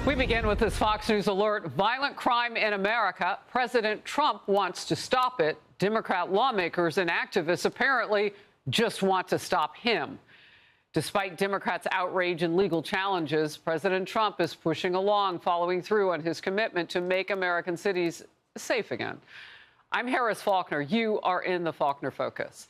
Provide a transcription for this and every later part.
We begin with this Fox News alert. Violent crime in America. President Trump wants to stop it. Democrat lawmakers and activists apparently just want to stop him. Despite Democrats' outrage and legal challenges, President Trump is pushing along, following through on his commitment to make American cities safe again. I'm Harris Faulkner. You are in the Faulkner Focus.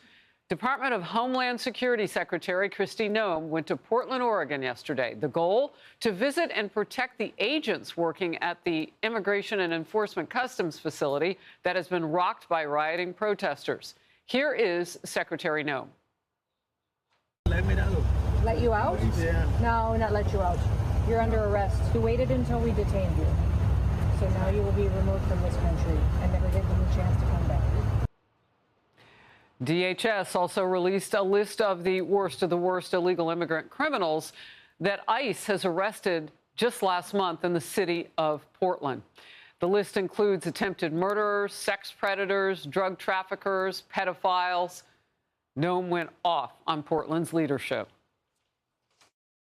Department of Homeland Security Secretary Kristi Noem went to Portland, Oregon yesterday. The goal? To visit and protect the agents working at the Immigration and Enforcement Customs facility that has been rocked by rioting protesters. Here is Secretary Noem. Let me out. Let you out? Yeah. No, not let you out. You're under arrest. You waited until we detained you. So now you will be removed from this country and never given a chance to come back. DHS also released a list of the worst illegal immigrant criminals that ICE has arrested just last month in the city of Portland. The list includes attempted murderers, sex predators, drug traffickers, pedophiles. Noem went off on Portland's leadership.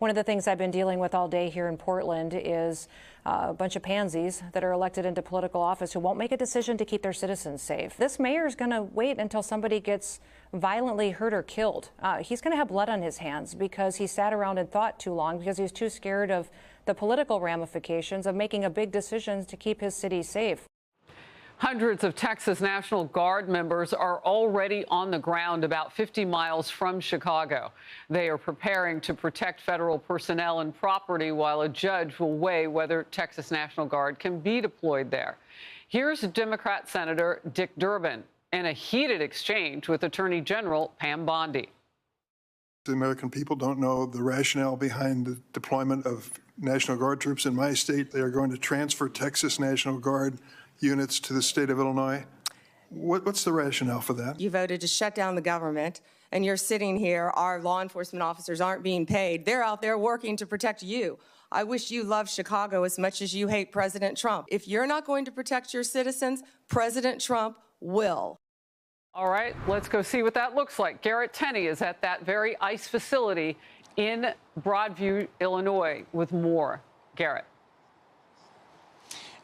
One of the things I've been dealing with all day here in Portland is a bunch of pansies that are elected into political office who won't make a decision to keep their citizens safe. This mayor is going to wait until somebody gets violently hurt or killed. He's going to have blood on his hands because he sat around and thought too long because he's too scared of the political ramifications of making a big decision to keep his city safe. Hundreds of Texas National Guard members are already on the ground about 50 miles from Chicago. They are preparing to protect federal personnel and property while a judge will weigh whether Texas National Guard can be deployed there. Here's Democrat Senator Dick Durbin in a heated exchange with Attorney General Pam Bondi. The American people don't know the rationale behind the deployment of National Guard troops in my state. They are going to transfer Texas National Guard units to the state of Illinois. What's the rationale for that? You voted to shut down the government, and you're sitting here. Our law enforcement officers aren't being paid. They're out there working to protect you. I wish you loved Chicago as much as you hate President Trump. If you're not going to protect your citizens, President Trump will. All right, let's go see what that looks like. Garrett Tenney is at that very ICE facility in Broadview, Illinois, with more. Garrett.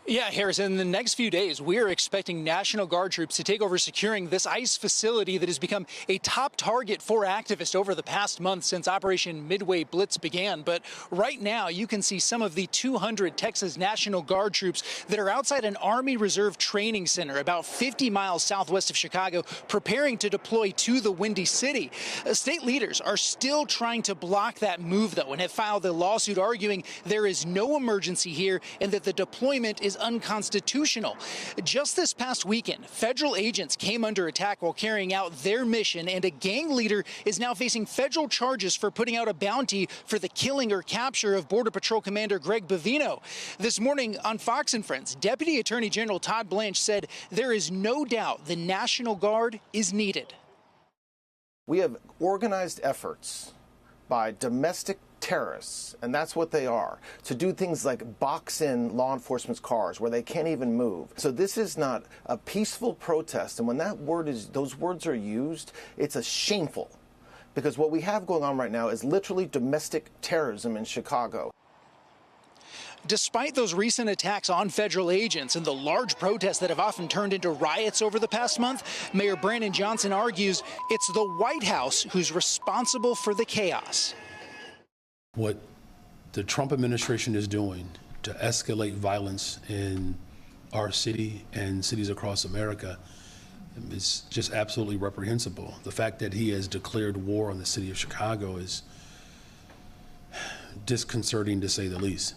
Yeah, Harris, in the next few days, we're expecting National Guard troops to take over securing this ICE facility that has become a top target for activists over the past month since Operation Midway Blitz began. But right now, you can see some of the 200 Texas National Guard troops that are outside an Army Reserve training center about 50 miles southwest of Chicago, preparing to deploy to the Windy City. State leaders are still trying to block that move, though, and have filed a lawsuit arguing there is no emergency here and that the deployment is unconstitutional. Just this past weekend, federal agents came under attack while carrying out their mission, and a gang leader is now facing federal charges for putting out a bounty for the killing or capture of Border Patrol Commander Greg Bavino. This morning on Fox and Friends, Deputy Attorney General Todd Blanche said there is no doubt the National Guard is needed. We have organized efforts by domestic terrorists, and that's what they are, to do things like box in law enforcement's cars where they can't even move. So this is not a peaceful protest, and when those words are used, it's a shameful, because what we have going on right now is literally domestic terrorism in Chicago. Despite those recent attacks on federal agents and the large protests that have often turned into riots over the past month, Mayor Brandon Johnson argues it's the White House who's responsible for the chaos. What the Trump administration is doing to escalate violence in our city and cities across America is just absolutely reprehensible. The fact that he has declared war on the city of Chicago is disconcerting, to say the least.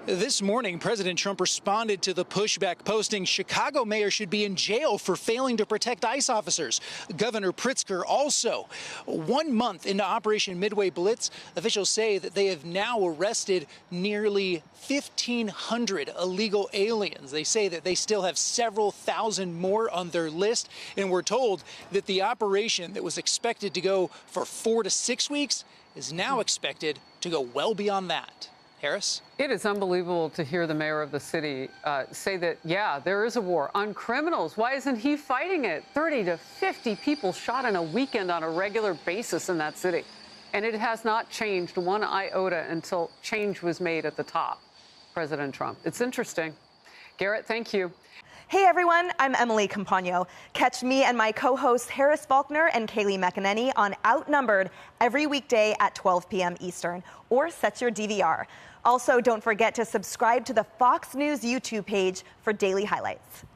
This morning, President Trump responded to the pushback, posting Chicago mayor should be in jail for failing to protect ICE officers. Governor Pritzker also. 1 month into Operation Midway Blitz, officials say that they have now arrested nearly 1,500 illegal aliens. They say that they still have several thousand more on their list, and we're told that the operation that was expected to go for 4 to 6 weeks is now expected to go well beyond that. Harris? It is unbelievable to hear the mayor of the city say that, yeah, there is a war on criminals. Why isn't he fighting it? 30 to 50 people shot in a weekend on a regular basis in that city. And it has not changed one iota until change was made at the top. President Trump. It's interesting. Garrett, thank you. Hey everyone, I'm Emily Campagno. Catch me and my co-hosts Harris Faulkner and Kaylee McEnany on Outnumbered every weekday at 12 p.m. Eastern, or set your DVR. Also, don't forget to subscribe to the Fox News YouTube page for daily highlights.